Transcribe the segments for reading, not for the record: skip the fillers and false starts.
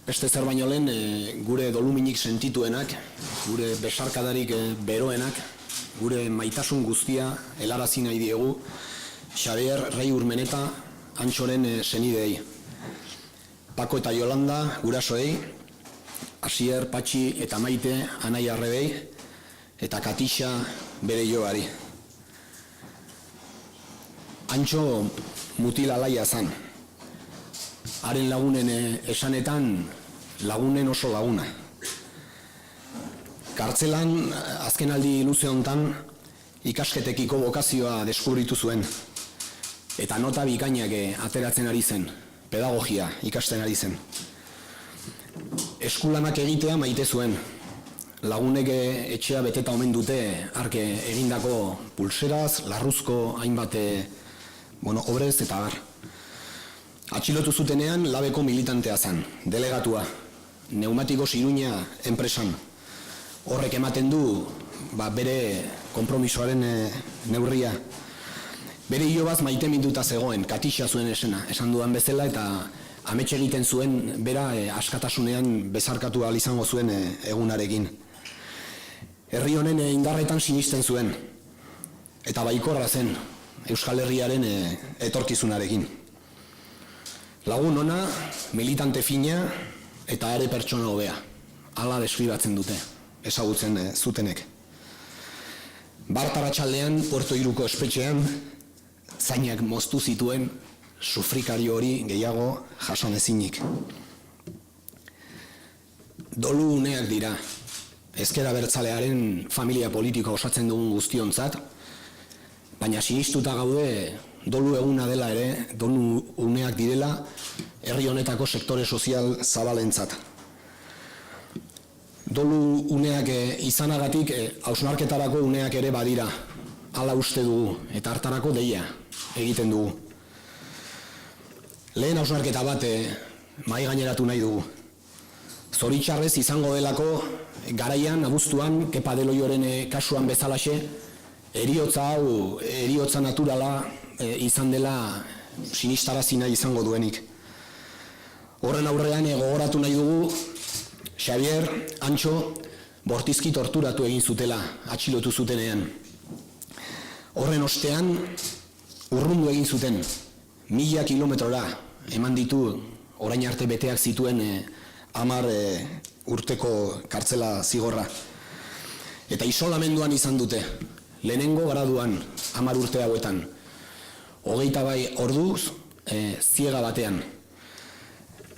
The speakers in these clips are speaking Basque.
Beste zer baino lehen, gure doluminik sentituenak, gure besarkadarik beroenak, gure maitasun guztia helarazi nahi diegu Xabier Rei Urmeneta Antxoren senideei. Pako eta Yolanda gurasoei, Asier, Patxi eta Maite Anaia Arrebei, eta Katixa bere joari. Antxo mutil alaia zan. Haren lagunen esanetan, lagunen oso laguna. Kartzelan, azkenaldi luze hontan, ikasketekiko bokazioa deskubritu zuen. Eta nota bikainak ateratzen ari zen, pedagogia ikasten ari zen. Eskulanak egitea maite zuen. Lagunek etxea beteta omen dute arke egindako pulseraz, larruzko hainbat obrez eta bar. Atxilotu zutenean labeko militantea zan, delegatua, Neumatikos Iruña enpresan. Horrek ematen du bere konpromisoaren neurria. Bere hilobaz maite minduta zegoen, Katixa zuen esena, esan dudan bezala, eta amets egiten zuen bera askatasunean bezarkatu ahal izango zuen egunarekin. Herri honen indarretan sinisten zuen, eta baikorra zen Euskal Herriaren etorkizunarekin. Lagun ona, militante fina eta are pertsona hobea. Hala deskribatzen dute, ezagutzen zutenek. Bart arratsaldean Puerto Iruko espetxean, zainak moztu zituen sufrikari hori gehiago jasan ezinik. Dolu uneak dira, ezker abertzalearen familia politika osatzen dugun guztiontzat, baina sinistuta gaude dolu eguna dela ere, dolu uneak direla, herri honetako sektore sozial zabalentzat. Dolu uneak izanagatik, hausnarketarako uneak ere badira, hala uste dugu, eta hartarako deia egiten dugu. Lehen hausnarketa bat mahai gaineratu nahi dugu. Zoritxarrez izango delako, garaian, abuztuan, Kepa Deloioren kasuan bezalaxe, eriotza naturala izan dela sinistarazi izango duenik. Horren aurrean gogoratu nahi dugu, Xabier, Antxo, bortizki torturatu egin zutela, atxilotu zutenean. Horren ostean, urrundu egin zuten, 1000 kilometrora eman ditu orain arte beteak zituen 10 urteko kartzela zigorra. Eta isolamenduan izan dute, lehenengo graduan 10 urte hauetan. 22 orduz, ziega batean.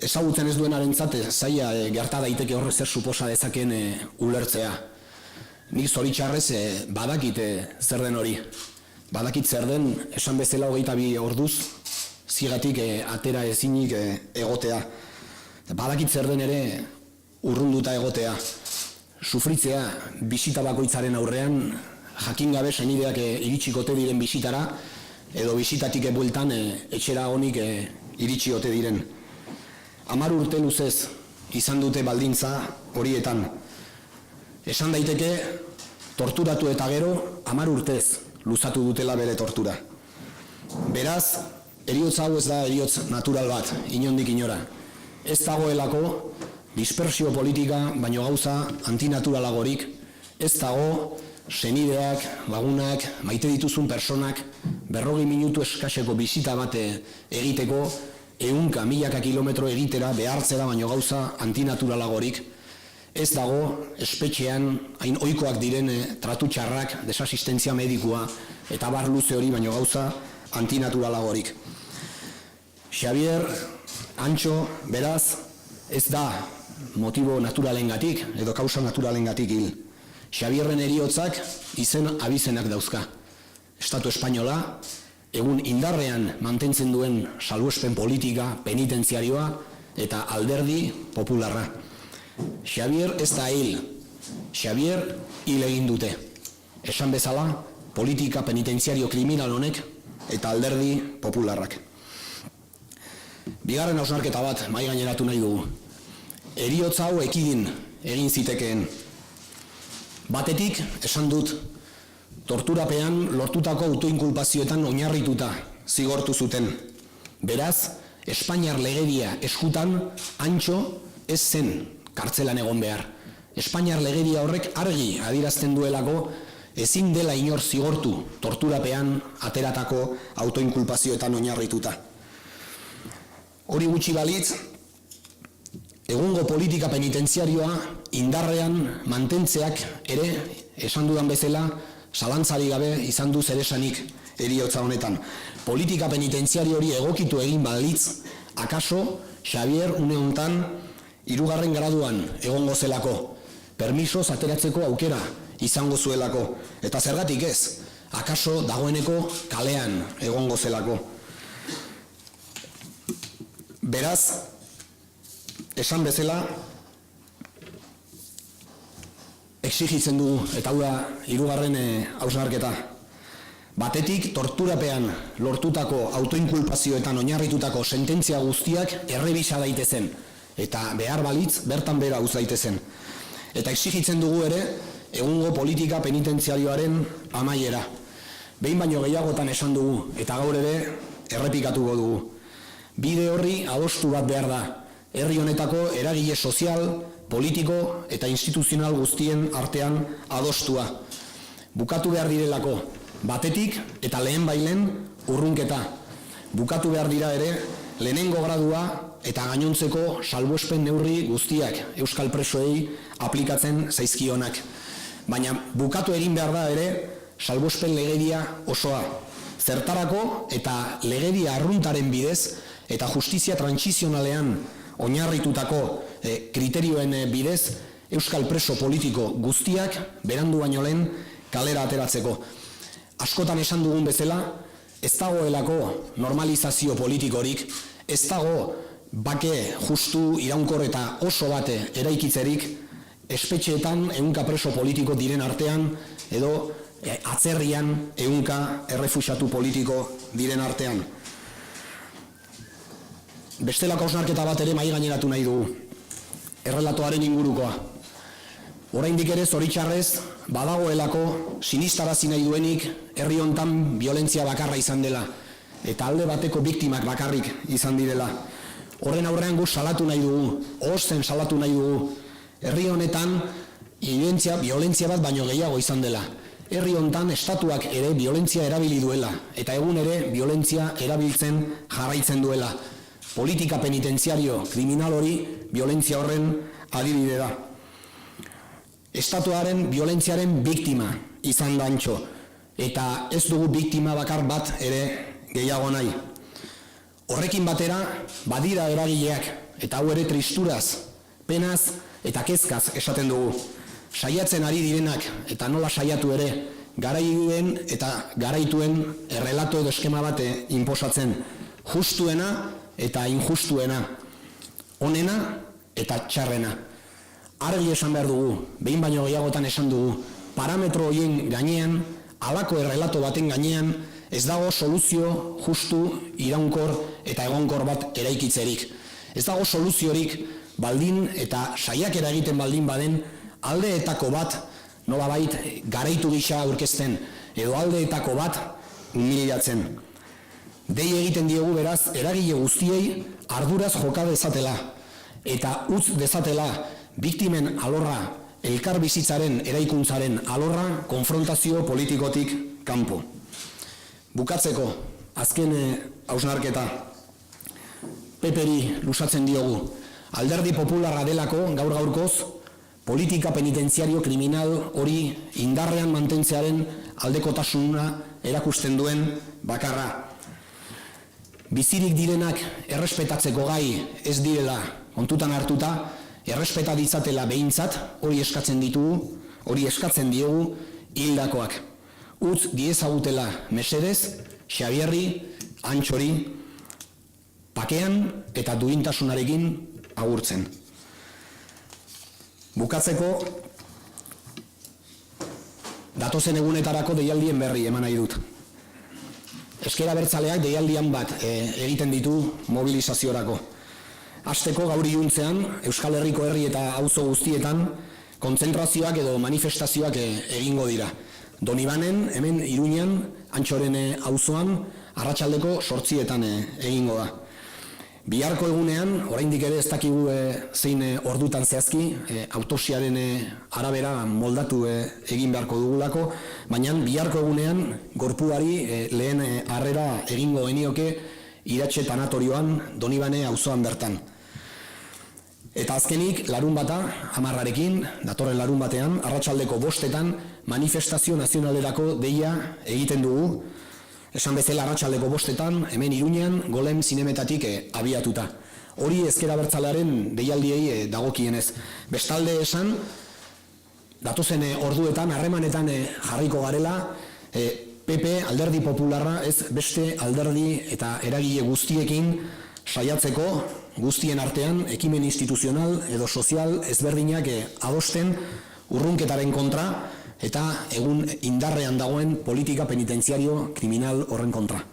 Ezagutzen ez duenarentzat zaila gerta daiteke horre zer suposa dezaken ulertzea. Nik zoritxarrez badakit zer den hori. Badakit zer den, esan bezala 22 orduz, ziegatik atera ezinik egotea. Badakit zer den ere urrunduta egotea. Sufritzea bisita bakoitzaren aurrean, jakin gabe senideak iritsikote diren bisitara, edo bisitatik bueltan etxera honik iritsi ote diren. 10 urte luzez izan dute baldintza horietan. Esan daiteke, torturatu eta gero 10 urtez luzatu dutela bere tortura. Beraz, heriotza hau ez da heriotz natural bat, inondik inora. Ez dagoelako dispersio politika, baino gauza antinaturalagorik, ez dago senideak, lagunak, maite dituzun personak, 40 minutu eskaseko bisita bat egiteko, 100 kilometro egitera behartzera baino gauza antinaturalagorik, ez dago espetxean hain ohikoak diren tratu txarrak, desasistentzia medikua, eta bar luze hori baino gauza antinaturalagorik. Xabier, Antxo, beraz, ez da motibo naturalengatik edo kausa naturalengatik hil. Xabierren heriotzak izen abizenak dauzka. Estatu espainola, egun indarrean mantentzen duen salbuespen politika, penitentziarioa eta alderdi popularra. Xabier ez da hil. Xabier hil egin dute. Esan bezala, politika penitentziario kriminal honek eta alderdi popularrak. Bigarren hausnarketa bat mahai gaineratu nahi dugu. Heriotza hau ekidin egin zitekeen. Batetik, esan dut, torturapean lortutako autoinkulpazioetan oinarrituta zigortu zuten. Beraz, Espainiar legedia eskutan, Antxo ez zen kartzelan egon behar. Espainiar legedia horrek argi adierazten duelako ezin dela inor zigortu torturapean ateratako autoinkulpazioetan oinarrituta. Hori gutxi balitz, egungo politika penitentziarioa indarrean mantentzeak ere, esan dudan bezala, zalantzari gabe izan du zeresanik heriotza honetan. Politika penitentziario hori egokitu egin balitz, akaso Xabier une hontan 3. graduan egongo zelako, permisoz ateratzeko aukera izango zuelako, eta zergatik ez, akaso dagoeneko kalean egongo zelako. Beraz, esan bezala, exigitzen dugu, eta hau da 3. hausnarketa. Batetik, torturapean lortutako autoinkulpazioetan oinarritutako sententzia guztiak errebisa daitezen, eta behar balitz bertan bera uz daitezen. Eta exigitzen dugu ere, egungo politika penitentziarioaren amaiera. Behin baino gehiagotan esan dugu, eta gaur ere errepikatuko dugu. Bide horri adostu bat behar da, herri honetako eragile sozial, politiko eta instituzional guztien artean adostua. Bukatu behar direlako, batetik eta lehen bailen urrunketa. Bukatu behar dira ere, lehenengo gradua eta gainontzeko salbuespen neurri guztiak euskal presoei aplikatzen zaizkionak. Baina bukatu egin behar da ere, salbuespen legedia osoa. Zertarako eta legedia arruntaren bidez eta justizia trantsizionalean oinarritutako kriterioen bidez euskal preso politiko guztiak berandu baino lehen kalera ateratzeko. Askotan esan dugun bezala, ez dagoelako normalizazio politikorik, ez dago bake justu iraunkor eta oso bate eraikitzerik espetxeetan ehunka preso politiko diren artean edo atzerrian ehunka errefuxiatu politiko diren artean. Bestelako hausnarketa bat ere mahai gaineratu nahi dugu, errelatoaren ingurukoa. Oraindik ere zoritxarrez badagoelako sinistarazi nahi duenik herri hontan biolentzia bakarra izan dela eta alde bateko biktimak bakarrik izan direla. Horren aurrean gu salatu nahi dugu, ozen salatu nahi dugu. Herri honetan biolentzia bat baino gehiago izan dela. Herri hontan estatuak ere biolentzia erabili duela eta egun ere biolentzia erabiltzen jarraitzen duela. Politika penitentziario kriminal hori biolentzia horren adibide da. Estatuaren biolentziaren biktima izan da Antxo, eta ez dugu biktima bakar bat ere gehiago nahi. Horrekin batera, badira eragileak, eta hau ere tristuraz, penaz eta kezkaz esaten dugu. Saiatzen ari direnak, eta nola saiatu ere, garaiduen eta garaituen errelato edo eskema bate inposatzen, justuena eta injustuena, onena eta txarrena. Argi esan behar dugu, behin baino gehiagotan esan dugu, parametro horien gainean, halako errelato baten gainean, ez dago soluzio justu, iraunkor eta egonkor bat eraikitzerik. Ez dago soluziorik baldin eta saiakera egiten baldin baden, aldeetako bat nolabait garaitu gisa aurkezten, edo aldeetako bat humiliatzen. Dei egiten diogu beraz, eragile guztiei arduraz joka dezatela, eta utz dezatela biktimen alorra, elkar bizitzaren eraikuntzaren alorra konfrontazio politikotik kanpo. Bukatzeko, azken hausnarketa, Peperi lusatzen diogu, alderdi popularra delako gaur-gaurkoz, politika penitentziario kriminal hori indarrean mantentzearen aldekotasuna erakusten duen bakarra. Bizirik direnak errespetatzeko gai ez direla kontutan hartuta, errespeta ditzatela behintzat, hori eskatzen ditugu, hori eskatzen diogu hildakoak. Utz diezagutela mesedez, Xabierri, Antxori, pakean eta duintasunarekin agurtzen. Bukatzeko, datozen egunetarako deialdien berri eman nahi dut. Ezker Abertzaleak deialdian bat egiten ditu mobilizaziorako. Hasteko gaur iluntzean, Euskal Herriko herri eta auzo guztietan, kontzentrazioak edo manifestazioak egingo dira. Donibanen, hemen Iruñan, Antxoren auzoan, arratsaldeko 8etan egingo da. Biharko egunean, oraindik ere ez dakigu zein ordutan zehazki, autopsiaren arabera moldatu egin beharko dugulako, baina biharko egunean gorpuari lehen harrera egingo genioke Iratxe tanatorioan Donibane auzoan bertan. Eta azkenik, larun bata, 10:00-arekin, datorren larun batean, arratsaldeko 5:00-etan manifestazio nazionalerako deia egiten dugu, esan bezala arratsaldeko 5:00-etan, hemen Iruñean, Golem zinemetatik abiatuta. Hori ezker abertzalearen deialdiei dagokienez. Bestalde esan, datozen orduetan, harremanetan jarriko garela, PP, Alderdi Popularra, ez beste alderdi eta eragile guztiekin saiatzeko guztien artean ekimen instituzional edo sozial ezberdinak adosten urrunketaren kontra eta egun indarrean dagoen politika penitentziario kriminal horren kontra.